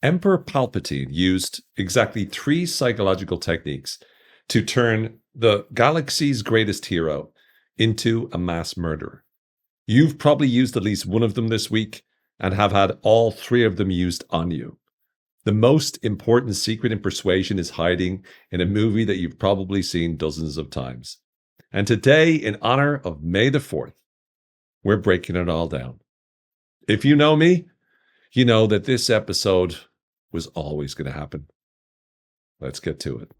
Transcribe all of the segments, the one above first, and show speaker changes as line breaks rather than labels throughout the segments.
Emperor Palpatine used exactly 3 psychological techniques to turn the galaxy's greatest hero into a mass murderer. You've probably used at least one of them this week and have had all 3 of them used on you. The most important secret in persuasion is hiding in a movie that you've probably seen dozens of times. And today, in honor of May the 4th, we're breaking it all down. If you know me, you know that this episode was always going to happen. Let's get to it.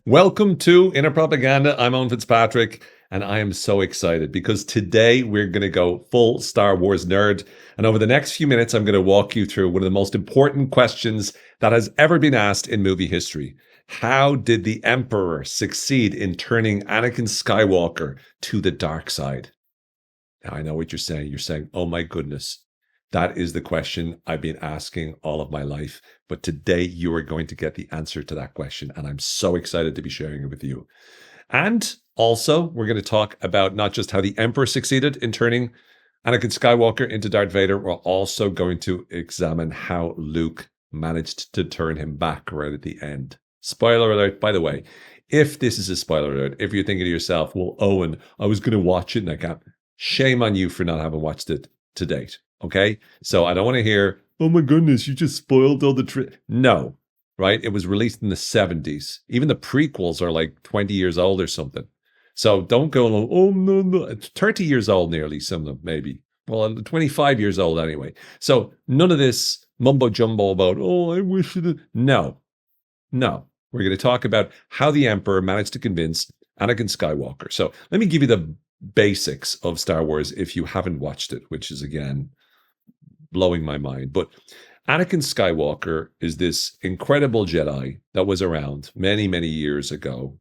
Welcome to Inner Propaganda. I'm Owen Fitzpatrick, and I am so excited because today we're going to go full Star Wars nerd. And over the next few minutes, I'm going to walk you through one of the most important questions that has ever been asked in movie history. How did the Emperor succeed in turning Anakin Skywalker to the dark side? Now, I know what you're saying. You're saying, oh my goodness, that is the question I've been asking all of my life. But today you are going to get the answer to that question. And I'm so excited to be sharing it with you. And also, we're going to talk about not just how the Emperor succeeded in turning Anakin Skywalker into Darth Vader. We're also going to examine how Luke managed to turn him back right at the end. Spoiler alert, by the way, if this is a spoiler alert, if you're thinking to yourself, well, Owen, I was going to watch it and I can't. Shame on you for not having watched it to date. Okay, so I don't want to hear, oh my goodness, you just spoiled all the No, right? It was released in the 70s. Even the prequels are like 20 years old or something. So don't go, oh no, it's 30 years old nearly, some of them maybe. Well, 25 years old anyway. So none of this mumbo jumbo about, oh, I wish it. No. We're going to talk about how the Emperor managed to convince Anakin Skywalker. So let me give you the basics of Star Wars if you haven't watched it, which is, again, blowing my mind. But Anakin Skywalker is this incredible Jedi that was around many, many years ago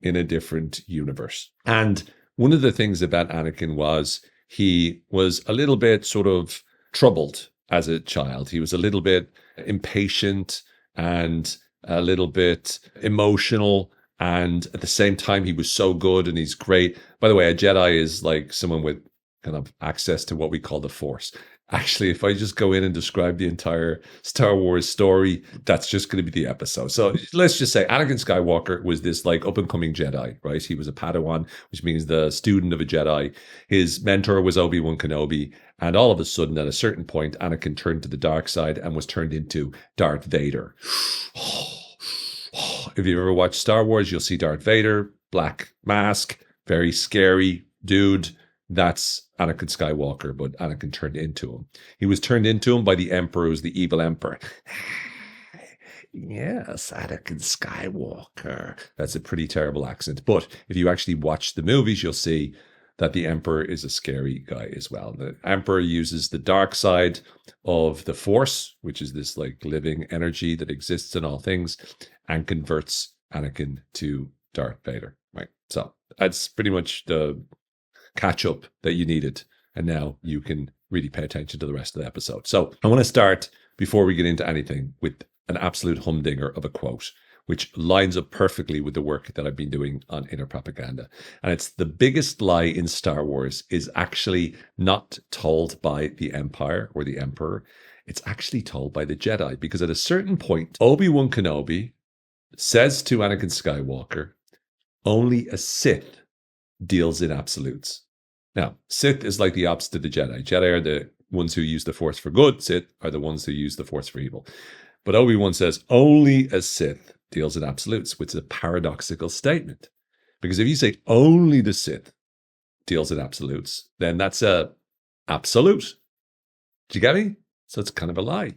in a different universe. And one of the things about Anakin was he was a little bit sort of troubled as a child. He was a little bit impatient and a little bit emotional. And at the same time, he was so good and he's great. By the way, a Jedi is like someone with kind of access to what we call the Force. Actually, if I just go in and describe the entire Star Wars story, that's just going to be the episode. So let's just say Anakin Skywalker was this like up and coming Jedi, right? He was a Padawan, which means the student of a Jedi. His mentor was Obi-Wan Kenobi. And all of a sudden, at a certain point, Anakin turned to the dark side and was turned into Darth Vader. If you've ever watched Star Wars, you'll see Darth Vader, black mask, very scary dude. That's Anakin Skywalker, but Anakin turned into him. He was turned into him by the Emperor, who's the evil Emperor. Yes, Anakin Skywalker. That's a pretty terrible accent. But if you actually watch the movies, you'll see that the Emperor is a scary guy as well. The Emperor uses the dark side of the Force, which is this like living energy that exists in all things, and converts Anakin to Darth Vader, right? So that's pretty much the catch up that you needed. And now you can really pay attention to the rest of the episode. So I want to start, before we get into anything, with an absolute humdinger of a quote, which lines up perfectly with the work that I've been doing on Inner Propaganda. And it's the biggest lie in Star Wars is actually not told by the Empire or the Emperor. It's actually told by the Jedi. Because at a certain point, Obi-Wan Kenobi says to Anakin Skywalker, only a Sith deals in absolutes. Now, Sith is like the opposite of the Jedi. Jedi are the ones who use the Force for good. Sith are the ones who use the Force for evil. But Obi-Wan says only a Sith deals in absolutes, which is a paradoxical statement. Because if you say only the Sith deals in absolutes, then that's a absolute. Do you get me? So it's kind of a lie.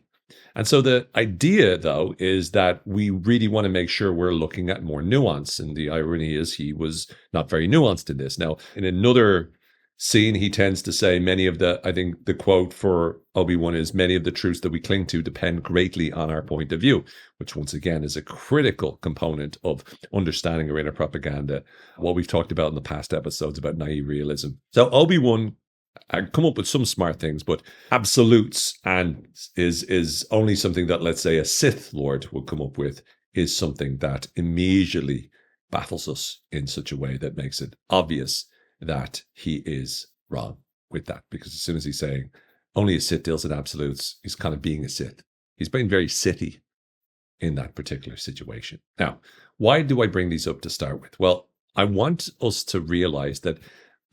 And so the idea, though, is that we really want to make sure we're looking at more nuance. And the irony is he was not very nuanced in this. Now, in another scene, he tends to say I think the quote for Obi-Wan is, many of the truths that we cling to depend greatly on our point of view, which once again is a critical component of understanding our inner propaganda, what we've talked about in the past episodes about naive realism. So Obi-Wan come up with some smart things, but absolutes and is only something that, let's say, a Sith Lord would come up with, is something that immediately baffles us in such a way that makes it obvious that he is wrong with that. Because as soon as he's saying only a Sith deals in absolutes, he's kind of being a Sith. He's being very Sithy in that particular situation. Now, why do I bring these up to start with? Well, I want us to realize that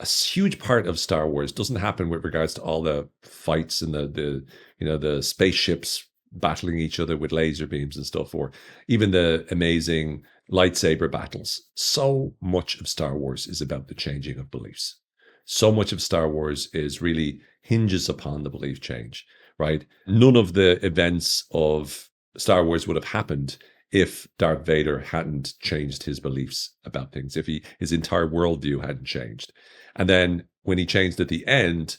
a huge part of Star Wars doesn't happen with regards to all the fights and the spaceships battling each other with laser beams and stuff, or even the amazing lightsaber battles. So much of Star Wars is about the changing of beliefs. So much of Star Wars is really hinges upon the belief change, right? None of the events of Star Wars would have happened if Darth Vader hadn't changed his beliefs about things, if his entire worldview hadn't changed. And then when he changed at the end,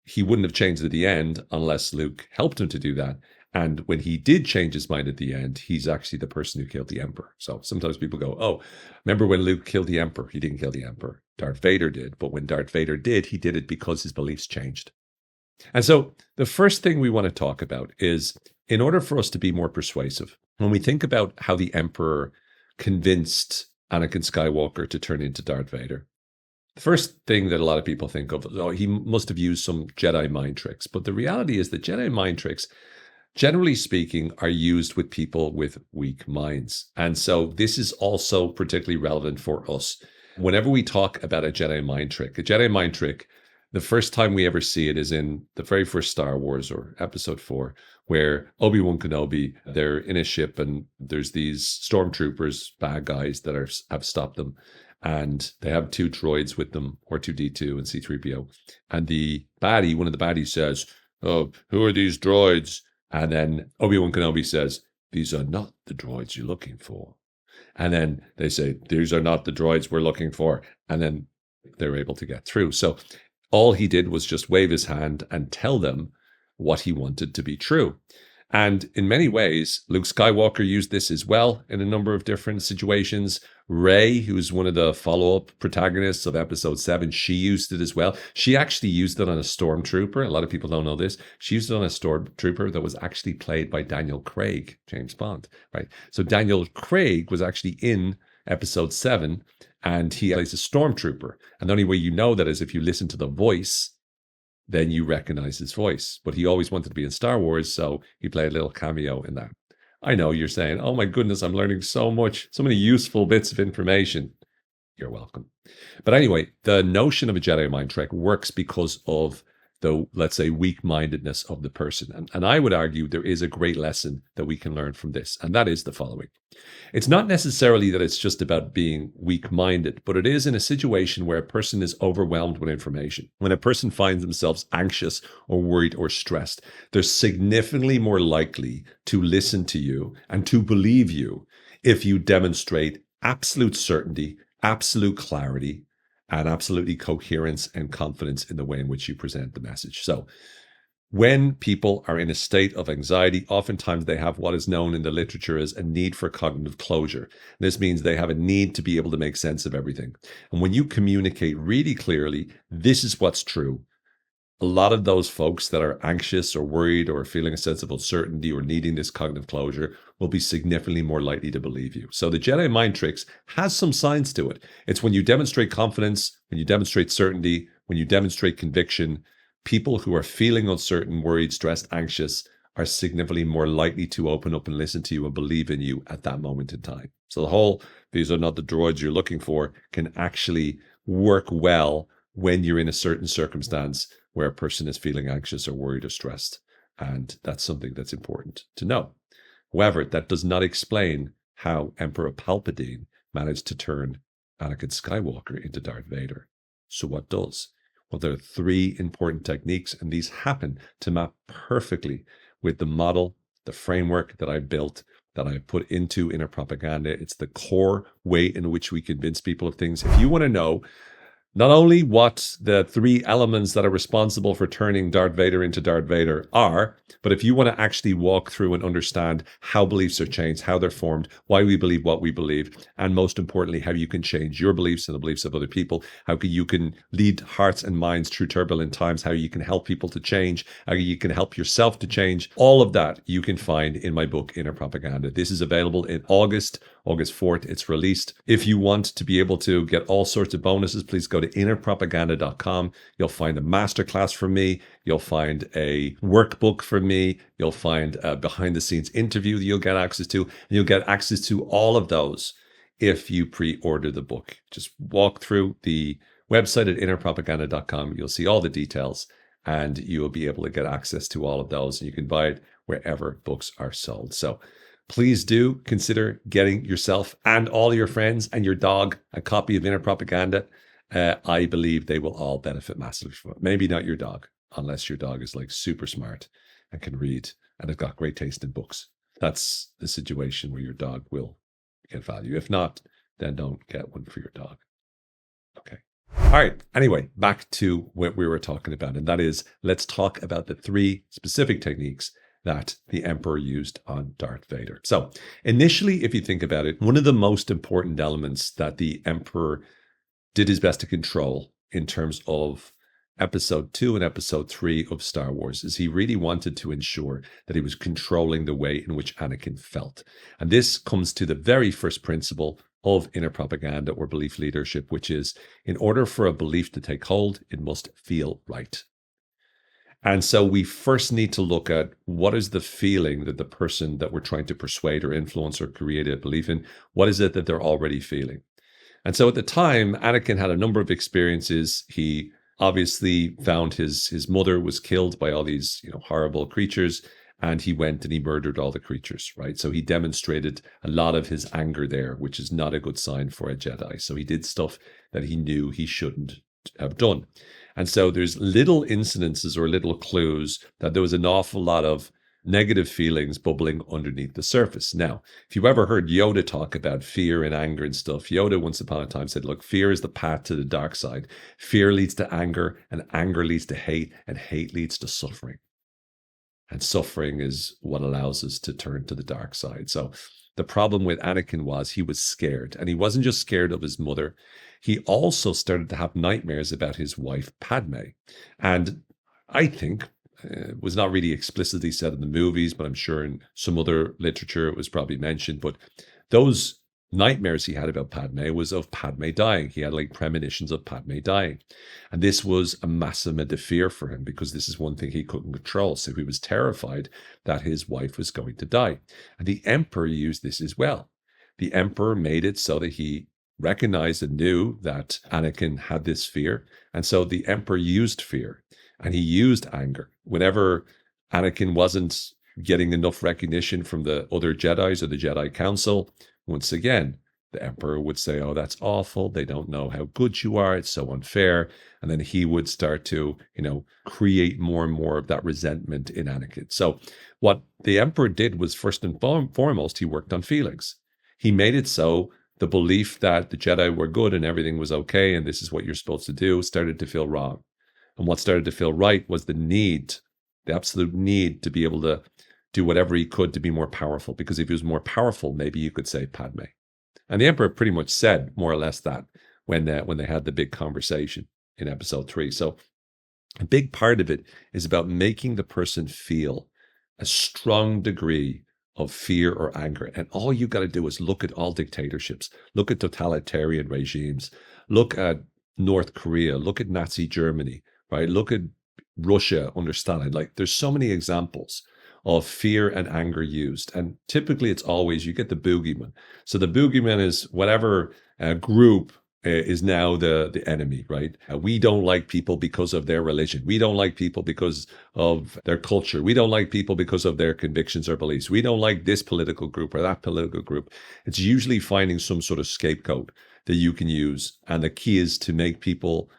he wouldn't have changed at the end unless Luke helped him to do that. And when he did change his mind at the end, he's actually the person who killed the Emperor. So sometimes people go, oh, remember when Luke killed the Emperor? He didn't kill the Emperor. Darth Vader did. But when Darth Vader did, he did it because his beliefs changed. And so the first thing we want to talk about is, in order for us to be more persuasive, when we think about how the Emperor convinced Anakin Skywalker to turn into Darth Vader, the first thing that a lot of people think of is, oh, he must have used some Jedi mind tricks. But the reality is that Jedi mind tricks, generally speaking, are used with people with weak minds. And so this is also particularly relevant for us. Whenever we talk about a Jedi mind trick, the first time we ever see it is in the very first Star Wars, or Episode 4, where Obi-Wan Kenobi, they're in a ship and there's these stormtroopers, bad guys, that have stopped them. And they have two droids with them, R2-D2 and C-3PO. And one of the baddies says, oh, who are these droids? And then Obi-Wan Kenobi says, these are not the droids you're looking for. And then they say, these are not the droids we're looking for. And then they're able to get through. So all he did was just wave his hand and tell them what he wanted to be true. And in many ways, Luke Skywalker used this as well in a number of different situations. Rey, who's one of the follow-up protagonists of Episode 7, she used it as well. She actually used it on a stormtrooper. A lot of people don't know this. She used it on a stormtrooper that was actually played by Daniel Craig, James Bond, right? So Daniel Craig was actually in Episode 7, and he plays a stormtrooper. And the only way you know that is if you listen to the voice, then you recognize his voice. But he always wanted to be in Star Wars, so he played a little cameo in that. I know you're saying, oh my goodness, I'm learning so much, so many useful bits of information. You're welcome. But anyway, the notion of a Jedi mind trick works because of the, let's say, weak-mindedness of the person. And I would argue there is a great lesson that we can learn from this, and that is the following. It's not necessarily that it's just about being weak-minded, but it is in a situation where a person is overwhelmed with information. When a person finds themselves anxious or worried or stressed, they're significantly more likely to listen to you and to believe you if you demonstrate absolute certainty, absolute clarity, and absolutely coherence and confidence in the way in which you present the message. So when people are in a state of anxiety, oftentimes they have what is known in the literature as a need for cognitive closure. This means they have a need to be able to make sense of everything. And when you communicate really clearly, this is what's true, a lot of those folks that are anxious or worried or feeling a sense of uncertainty or needing this cognitive closure will be significantly more likely to believe you. So the Jedi mind tricks has some science to it. It's when you demonstrate confidence, when you demonstrate certainty, when you demonstrate conviction, people who are feeling uncertain, worried, stressed, anxious are significantly more likely to open up and listen to you and believe in you at that moment in time. So the whole, these are not the droids you're looking for, can actually work well when you're in a certain circumstance where a person is feeling anxious or worried or stressed. And that's something that's important to know. However, that does not explain how Emperor Palpatine managed to turn Anakin Skywalker into Darth Vader. So what does? Well, there are three important techniques, and these happen to map perfectly with the model, the framework that I built, that I put into Inner Propaganda. It's the core way in which we convince people of things. If you want to know not only what the three elements that are responsible for turning Darth Vader into Darth Vader are, but if you want to actually walk through and understand how beliefs are changed, how they're formed, why we believe what we believe, and most importantly, how you can change your beliefs and the beliefs of other people, how you can lead hearts and minds through turbulent times, how you can help people to change, how you can help yourself to change, all of that you can find in my book, Inner Propaganda. This is available in August 4th, it's released. If you want to be able to get all sorts of bonuses, please go to innerpropaganda.com. You'll find a masterclass from me. You'll find a workbook from me. You'll find a behind the scenes interview that you'll get access to. And you'll get access to all of those if you pre-order the book. Just walk through the website at innerpropaganda.com. You'll see all the details and you will be able to get access to all of those. And you can buy it wherever books are sold. So please do consider getting yourself and all your friends and your dog a copy of Inner Propaganda. I believe they will all benefit massively from it. Maybe not your dog, unless your dog is like super smart and can read and has got great taste in books. That's the situation where your dog will get value. If not, then don't get one for your dog. Okay. All right. Anyway, back to what we were talking about, and that is, let's talk about the three specific techniques that the Emperor used on Darth Vader. So initially, if you think about it, one of the most important elements that the Emperor did his best to control in terms of episode 2 and episode 3 of Star Wars is he really wanted to ensure that he was controlling the way in which Anakin felt. And this comes to the very first principle of inner propaganda or belief leadership, which is, in order for a belief to take hold, it must feel right. And so we first need to look at what is the feeling that the person that we're trying to persuade or influence or create a belief in, what is it that they're already feeling? And so at the time, Anakin had a number of experiences. He obviously found his mother was killed by all these, horrible creatures, and he went and he murdered all the creatures, right? So he demonstrated a lot of his anger there, which is not a good sign for a Jedi. So he did stuff that he knew he shouldn't have done. And so there's little incidences or little clues that there was an awful lot of negative feelings bubbling underneath the surface. Now, if you ever heard Yoda talk about fear and anger and stuff, Yoda once upon a time said, look, fear is the path to the dark side. Fear leads to anger, and anger leads to hate, and hate leads to suffering. And suffering is what allows us to turn to the dark side. So the problem with Anakin was he was scared, and he wasn't just scared of his mother. He also started to have nightmares about his wife, Padme. And I think it was not really explicitly said in the movies, but I'm sure in some other literature it was probably mentioned. But those nightmares he had about Padme was of Padme dying. He had like premonitions of Padme dying. And this was a massive amount of fear for him because this is one thing he couldn't control. So he was terrified that his wife was going to die. And the Emperor used this as well. The Emperor made it so that he recognized and knew that Anakin had this fear. And so the Emperor used fear and he used anger. Whenever Anakin wasn't getting enough recognition from the other Jedis or the Jedi Council, once again, the Emperor would say, oh, that's awful. They don't know how good you are. It's so unfair. And then he would start to, create more and more of that resentment in Anakin. So what the Emperor did was, first and foremost, he worked on feelings. He made it so the belief that the Jedi were good and everything was okay and this is what you're supposed to do started to feel wrong. And what started to feel right was the absolute need to be able to do whatever he could to be more powerful. Because if he was more powerful, maybe you could say Padme. And the Emperor pretty much said more or less that when they had the big conversation in episode 3. So a big part of it is about making the person feel a strong degree of fear or anger. And all you got to do is look at all dictatorships, look at totalitarian regimes, look at North Korea, look at Nazi Germany, right? Look at Russia under Stalin. Like, there's so many examples of fear and anger used. And typically it's always, you get the boogeyman. So the boogeyman is whatever group is now the enemy, right? We don't like people because of their religion. We don't like people because of their culture. We don't like people because of their convictions or beliefs. We don't like this political group or that political group. It's usually finding some sort of scapegoat that you can use. And the key is to make people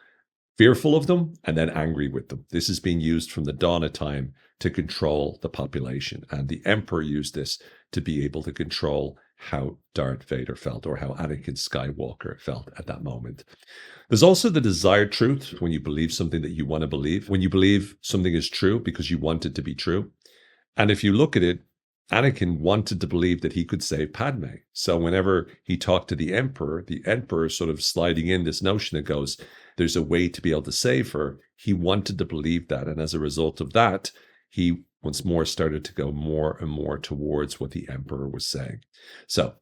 fearful of them and then angry with them. This is being used from the dawn of time to control the population. And the Emperor used this to be able to control how Darth Vader felt or how Anakin Skywalker felt at that moment. There's also the desired truth when you believe something that you want to believe, when you believe something is true because you want it to be true. And if you look at it, Anakin wanted to believe that he could save Padme. So whenever he talked to the Emperor sort of sliding in this notion that goes, there's a way to be able to save her. He wanted to believe that. And as a result of that, he once more started to go more and more towards what the Emperor was saying. So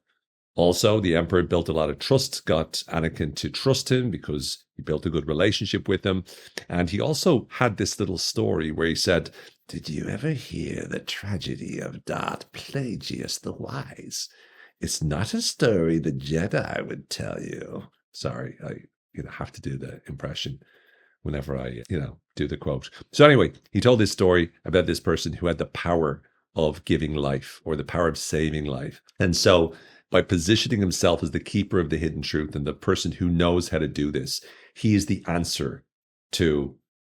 also, the Emperor built a lot of trust, got Anakin to trust him because he built a good relationship with him. And he also had this little story where he said, "Did you ever hear the tragedy of Darth Plagueis the Wise? It's not a story the Jedi would tell you." Sorry, I have to do the impression whenever I do the quote. So anyway, he told this story about this person who had the power of giving life or the power of saving life. And so by positioning himself as the keeper of the hidden truth and the person who knows how to do this, he is the answer to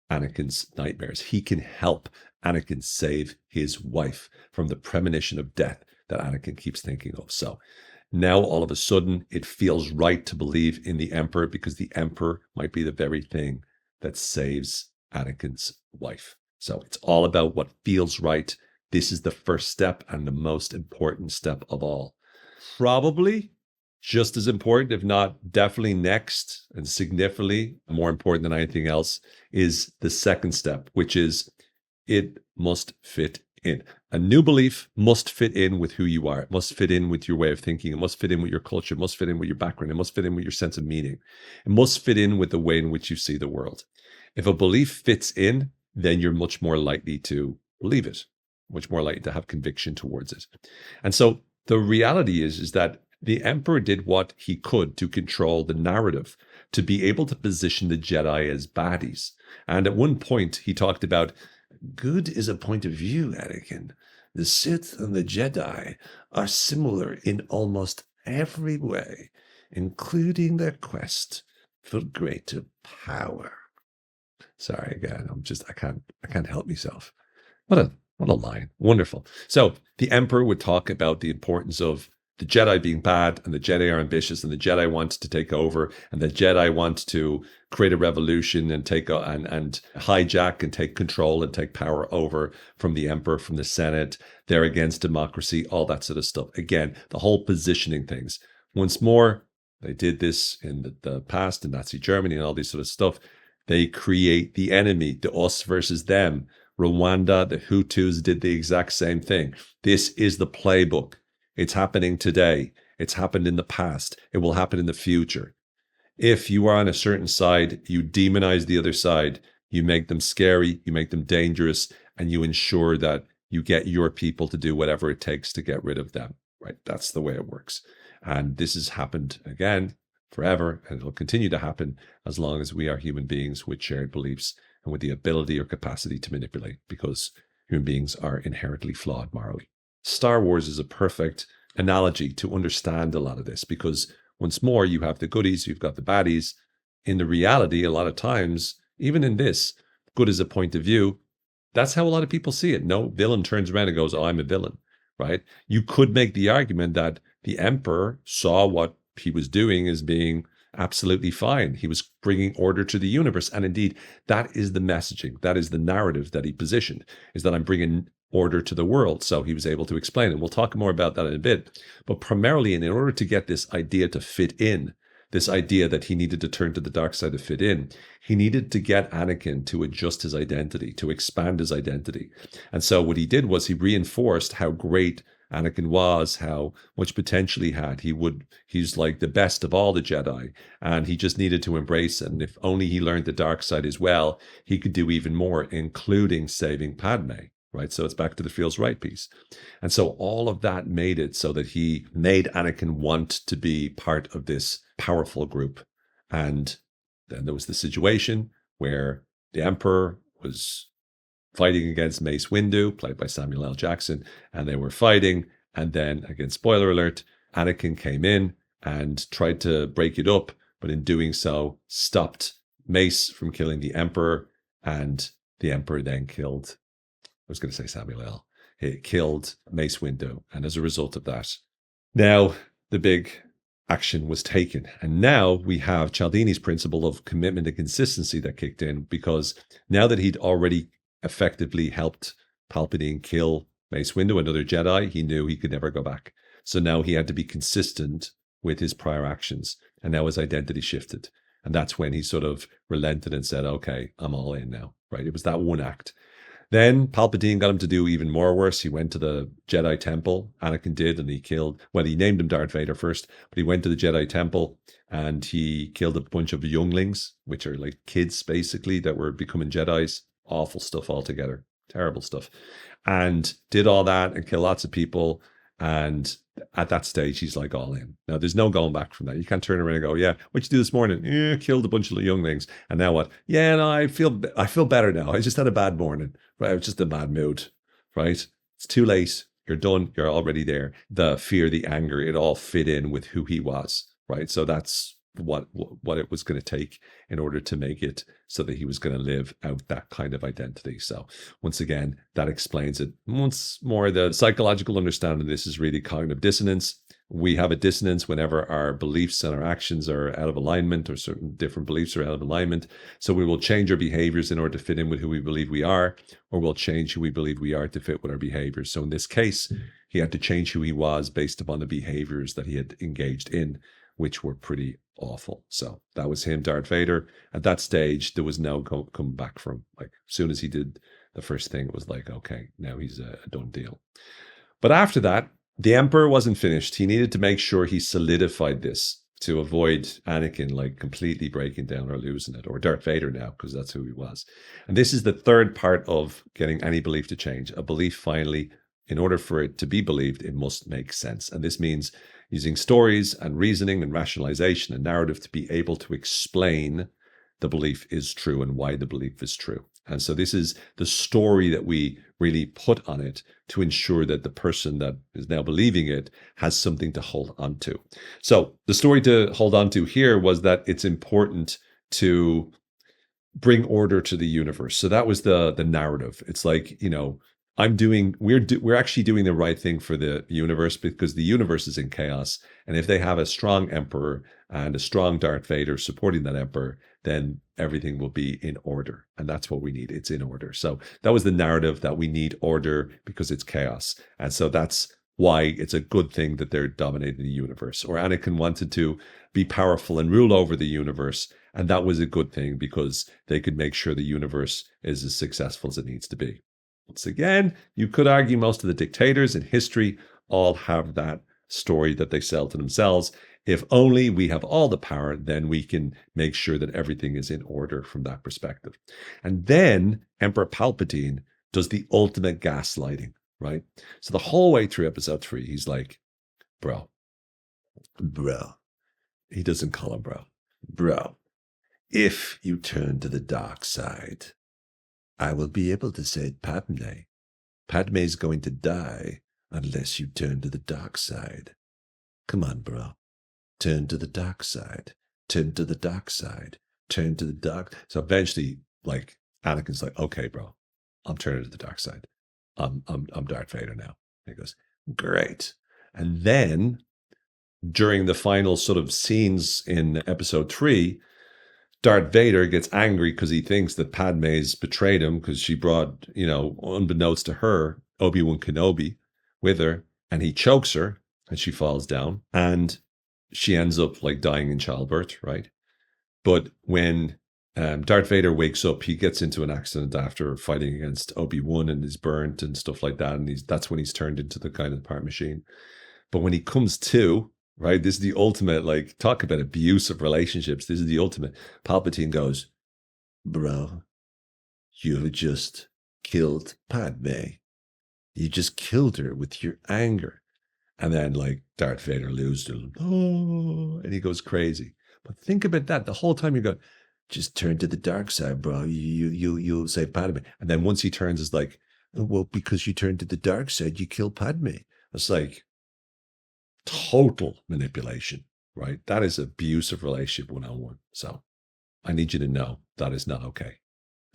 Anakin's nightmares. He can help Anakin save his wife from the premonition of death that Anakin keeps thinking of. So now all of a sudden it feels right to believe in the Emperor because the Emperor might be the very thing that saves Anakin's wife. So it's all about what feels right. This is the first step and the most important step of all. Probably just as important, if not definitely next and significantly more important than anything else, is the second step, which is it must fit in. A new belief must fit in with who you are. It must fit in with your way of thinking. It must fit in with your culture. It must fit in with your background. It must fit in with your sense of meaning. It must fit in with the way in which you see the world. If a belief fits in, then you're much more likely to believe it, much more likely to have conviction towards it. And so the reality is that the Emperor did what he could to control the narrative, to be able to position the Jedi as baddies. And at one point, he talked about, good is a point of view, Anakin. The Sith and the Jedi are similar in almost every way, including their quest for greater power. Sorry, again, I can't help myself. What a line. Wonderful. So the Emperor would talk about the importance of the Jedi being bad and the Jedi are ambitious and the Jedi want to take over and the Jedi want to create a revolution and and hijack and take control and take power over from the Emperor, from the Senate. They're against democracy, all that sort of stuff. Again, the whole positioning things. Once more, they did this in the past in Nazi Germany and all these sort of stuff. They create the enemy, the us versus them. Rwanda, the Hutus did the exact same thing. This is the playbook. It's happening today. It's happened in the past. It will happen in the future. If you are on a certain side, you demonize the other side. You make them scary, you make them dangerous, and you ensure that you get your people to do whatever it takes to get rid of them, right? That's the way it works. And this has happened again forever, and it will continue to happen as long as we are human beings with shared beliefs and with the ability or capacity to manipulate, because human beings are inherently flawed morally. Star Wars is a perfect analogy to understand a lot of this, because once more, you have the goodies, you've got the baddies. In the reality, a lot of times, even in this, good is a point of view. That's how a lot of people see it. No villain turns around and goes, "Oh, I'm a villain," right? You could make the argument that the Emperor saw what he was doing as being absolutely fine. He was bringing order to the universe. And indeed, that is the messaging. That is the narrative that he positioned, is that I'm bringing order to the world. So he was able to explain it. We'll talk more about that in a bit. But primarily, in order to get this idea to fit in, this idea that he needed to turn to the dark side to fit in, he needed to get Anakin to adjust his identity, to expand his identity. And so what he did was he reinforced how great Anakin was, how much potential he had. He's like the best of all the Jedi, and he just needed to embrace it. And if only he learned the dark side as well, he could do even more, including saving Padme, right? So it's back to the feels right piece. And so all of that made it so that he made Anakin want to be part of this powerful group. And then there was the situation where the Emperor was fighting against Mace Windu, played by Samuel L. Jackson, and they were fighting. And then, again, spoiler alert, Anakin came in and tried to break it up, but in doing so, stopped Mace from killing the Emperor, and the Emperor then killed, I was going to say Samuel L. He killed Mace Windu, and as a result of that, Now, the big action was taken. And now we have Cialdini's principle of commitment and consistency that kicked in, because now that he'd already effectively helped Palpatine kill Mace Windu, another Jedi, he knew he could never go back. So now he had to be consistent with his prior actions. And now his identity shifted. And that's when he sort of relented and said, okay, I'm all in now, right? It was that one act. Then Palpatine got him to do even more worse. He went to the Jedi Temple. Anakin did, and he killed, well, he named him Darth Vader first, but he went to the Jedi Temple and he killed a bunch of younglings, which are like kids basically that were becoming Jedis. Awful stuff altogether. Terrible stuff. And did all that and killed lots of people. And at that stage, he's like all in. Now, there's no going back from that. You can't turn around and go, yeah, what'd you do this morning? Yeah, killed a bunch of younglings. And now what? Yeah, no, I feel better now. I just had a bad morning. Right? I was just in a bad mood. Right? It's too late. You're done. You're already there. The fear, the anger, it all fit in with who he was. Right? So that's what it was going to take in order to make it so that he was going to live out that kind of identity. So once again, that explains it. Once more, the psychological understanding of this is really cognitive dissonance. We have a dissonance whenever our beliefs and our actions are out of alignment, or certain different beliefs are out of alignment. So we will change our behaviors in order to fit in with who we believe we are, or we'll change who we believe we are to fit with our behaviors. So in this case, he had to change who he was based upon the behaviors that he had engaged in, which were pretty awful. So that was him, Darth Vader. At that stage, there was no coming back from. Like, as soon as he did the first thing, it was like, okay, now he's a done deal. But after that, the Emperor wasn't finished. He needed to make sure he solidified this to avoid Anakin like completely breaking down or losing it, or Darth Vader now, because that's who he was. And this is the third part of getting any belief to change. A belief finally, in order for it to be believed, it must make sense. And this means using stories and reasoning and rationalization and narrative to be able to explain the belief is true and why the belief is true. And so this is the story that we really put on it to ensure that the person that is now believing it has something to hold on to. So the story to hold on to here was that it's important to bring order to the universe. So that was the narrative. It's like, you know, we're actually doing the right thing for the universe, because the universe is in chaos. And if they have a strong emperor and a strong Darth Vader supporting that emperor, then everything will be in order. And that's what we need. It's in order. So that was the narrative, that we need order because it's chaos. And so that's why it's a good thing that they're dominating the universe. Or Anakin wanted to be powerful and rule over the universe. And that was a good thing because they could make sure the universe is as successful as it needs to be. Once again, you could argue most of the dictators in history all have that story that they sell to themselves. If only we have all the power, then we can make sure that everything is in order from that perspective. And then Emperor Palpatine does the ultimate gaslighting, right? So the whole way through episode 3, he's like, bro. He doesn't call him bro. If you turn to the dark side, I will be able to say, Padme. Padme's going to die unless you turn to the dark side. Come on, bro. Turn to the dark side. Turn to the dark side. Turn to the dark. So eventually, like, Anakin's like, okay, bro, I'm turning to the dark side. I'm Darth Vader now. And he goes, great. And then during the final sort of scenes in episode 3, Darth Vader gets angry because he thinks that Padme's betrayed him because she brought, you know, unbeknownst to her, Obi-Wan Kenobi with her, and he chokes her and she falls down and she ends up like dying in childbirth, right? But when Darth Vader wakes up, he gets into an accident after fighting against Obi-Wan and is burnt and stuff like that. And that's when he's turned into the kind of part machine. But when he comes to, right, this is the ultimate, like, talk about abusive relationships. This is the ultimate. Palpatine goes, bro, you just killed Padme. You just killed her with your anger. And then, like, Darth Vader loses it. Oh, and he goes crazy. But think about that. The whole time you're going, just turn to the dark side, bro. You'll save Padme. And then once he turns, it's like, oh, well, because you turned to the dark side, you killed Padme. It's like total manipulation, right? That is abusive relationship 101. So I need you to know that is not okay.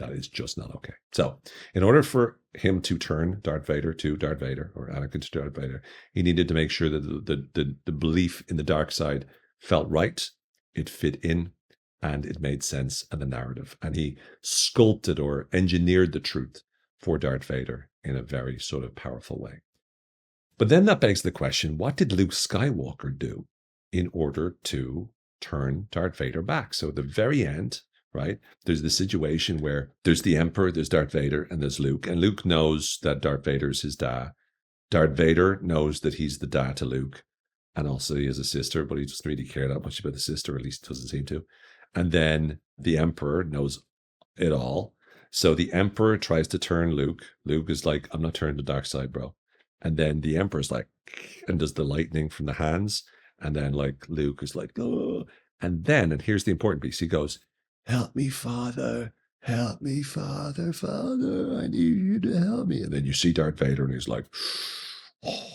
That is just not okay. So, in order for him to turn Darth Vader to Darth Vader, or Anakin to Darth Vader, he needed to make sure that the belief in the dark side felt right, it fit in, and it made sense in the narrative. And he sculpted or engineered the truth for Darth Vader in a very sort of powerful way. But then that begs the question, what did Luke Skywalker do in order to turn Darth Vader back? So at the very end, right, there's the situation where there's the Emperor, there's Darth Vader, and there's Luke. And Luke knows that Darth Vader's his dad. Darth Vader knows that he's the dad to Luke. And also he has a sister, but he doesn't really care that much about the sister, or at least doesn't seem to. And then the Emperor knows it all. So the Emperor tries to turn Luke. Luke is like, I'm not turning the dark side, bro. And then the Emperor's like, and does the lightning from the hands. And then like Luke is like, oh. And then, and here's the important piece, he goes, help me, Father. Help me, Father. Father, I need you to help me. And then you see Darth Vader and he's like, oh.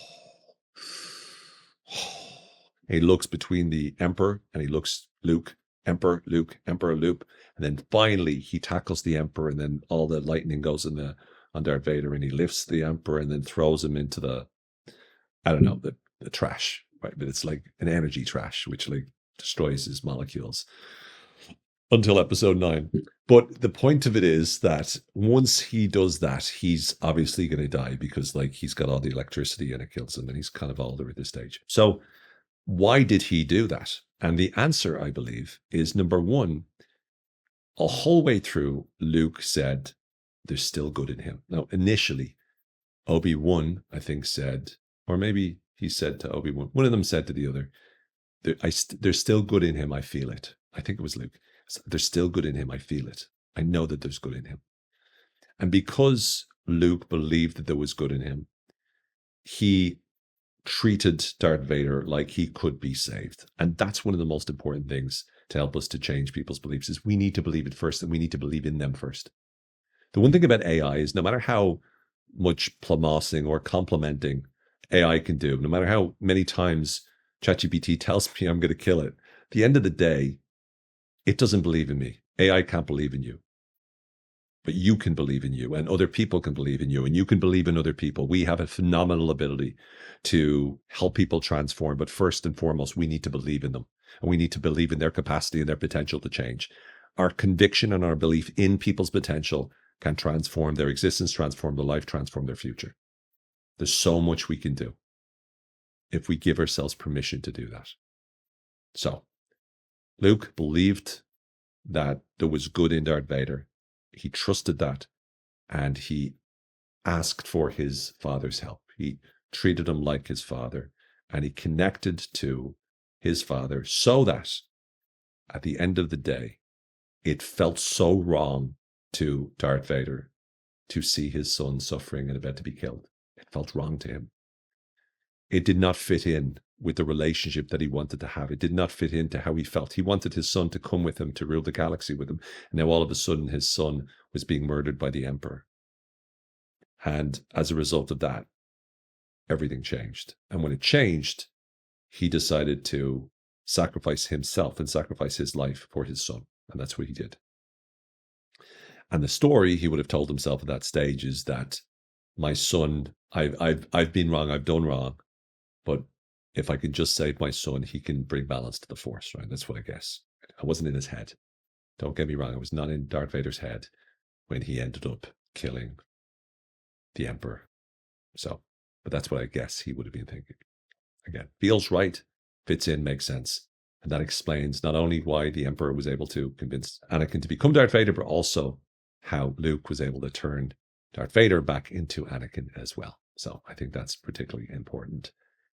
He looks between the Emperor and he looks Luke, Emperor, Luke, Emperor, Luke. And then finally he tackles the Emperor, and then all the lightning goes on Darth Vader, and he lifts the Emperor and then throws him into the trash, right? But it's like an energy trash, which like destroys his molecules until episode 9. But the point of it is that once he does that, he's obviously going to die, because like he's got all the electricity and it kills him, and he's kind of older at this stage. So why did he do that? And the answer, I believe, is number one, a whole way through, Luke said, there's still good in him. Now, initially, Obi-Wan, I think, said, or maybe he said to Obi-Wan, one of them said to the other, there's still good in him, I feel it. I think it was Luke. There's still good in him, I feel it. I know that there's good in him. And because Luke believed that there was good in him, he treated Darth Vader like he could be saved. And that's one of the most important things to help us to change people's beliefs, is we need to believe it first, and we need to believe in them first. The one thing about AI is no matter how much plumossing or complimenting AI can do, no matter how many times ChatGPT tells me I'm going to kill it, at the end of the day, it doesn't believe in me. AI can't believe in you. But you can believe in you, and other people can believe in you, and you can believe in other people. We have a phenomenal ability to help people transform. But first and foremost, we need to believe in them, and we need to believe in their capacity and their potential to change. Our conviction and our belief in people's potential can transform their existence, transform their life, transform their future. There's so much we can do if we give ourselves permission to do that. So Luke believed that there was good in Darth Vader. He trusted that, and he asked for his father's help. He treated him like his father, and he connected to his father so that at the end of the day, it felt so wrong to Darth Vader to see his son suffering and about to be killed. It felt wrong to him. It did not fit in with the relationship that he wanted to have. It did not fit into how he felt. He wanted his son to come with him, to rule the galaxy with him. And now all of a sudden his son was being murdered by the Emperor. And as a result of that, everything changed. And when it changed, he decided to sacrifice himself and sacrifice his life for his son. And that's what he did. And the story he would have told himself at that stage is that my son, I've been wrong, I've done wrong, but if I can just save my son, he can bring balance to the Force, right? That's what I guess. I wasn't in his head. Don't get me wrong. I was not in Darth Vader's head when he ended up killing the Emperor. So, but that's what I guess he would have been thinking. Again, feels right, fits in, makes sense. And that explains not only why the Emperor was able to convince Anakin to become Darth Vader, but also how Luke was able to turn Darth Vader back into Anakin as well. So I think that's particularly important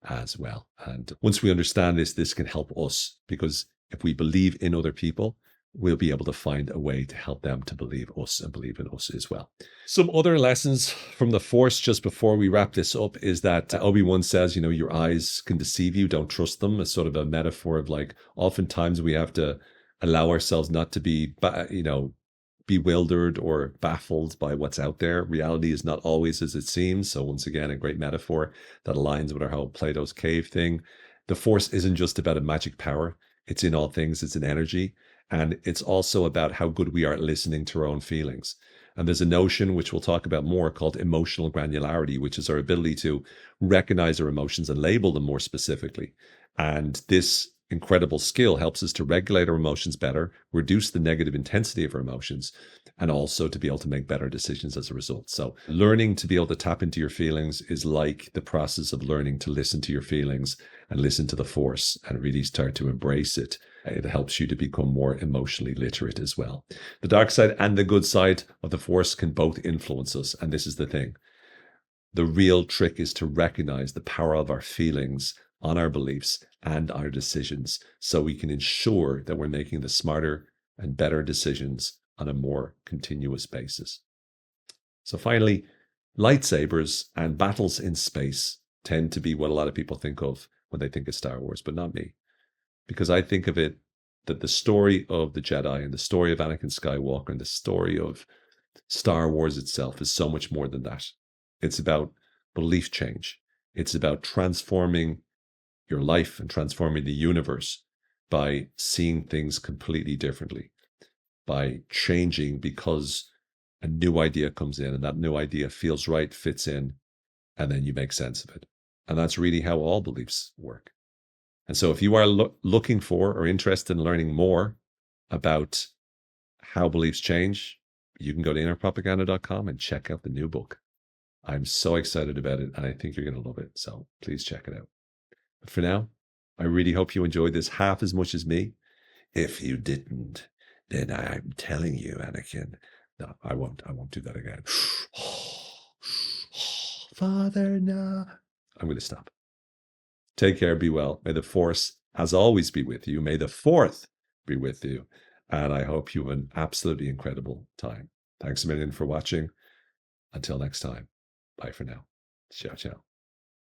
as well. And once we understand this, this can help us, because if we believe in other people, we'll be able to find a way to help them to believe us and believe in us as well. Some other lessons from the Force just before we wrap this up is that Obi-Wan says, you know, your eyes can deceive you, don't trust them. It's sort of a metaphor of like, oftentimes we have to allow ourselves not to be, bewildered or baffled by what's out there. Reality is not always as it seems. So once again, a great metaphor that aligns with our whole Plato's cave thing. The Force isn't just about a magic power. It's in all things. It's an energy. And it's also about how good we are at listening to our own feelings. And there's a notion, which we'll talk about more, called emotional granularity, which is our ability to recognize our emotions and label them more specifically. And this incredible skill helps us to regulate our emotions better, reduce the negative intensity of our emotions, and also to be able to make better decisions as a result. So learning to be able to tap into your feelings is like the process of learning to listen to your feelings and listen to the force and really start to embrace it. It helps you to become more emotionally literate as well. The dark side and the good side of the force can both influence us. And this is the thing. The real trick is to recognize the power of our feelings on our beliefs and our decisions so we can ensure that we're making the smarter and better decisions on a more continuous basis. So finally, lightsabers and battles in space tend to be what a lot of people think of when they think of Star Wars, but not me. Because I think of it that the story of the Jedi and the story of Anakin Skywalker and the story of Star Wars itself is so much more than that. It's about belief change. It's about transforming your life and transforming the universe by seeing things completely differently, by changing because a new idea comes in and that new idea feels right, fits in, and then you make sense of it. And that's really how all beliefs work. And so if you are looking for or interested in learning more about how beliefs change, you can go to innerpropaganda.com and check out the new book. I'm so excited about it, and I think you're going to love it. So please check it out. But for now, I really hope you enjoyed this half as much as me. If you didn't, then I'm telling you, Anakin. No, I won't do that again. Father, no. I'm going to stop. Take care, be well. May the force, as always, be with you. May the fourth be with you. And I hope you have an absolutely incredible time. Thanks a million for watching. Until next time, bye for now. Ciao, ciao.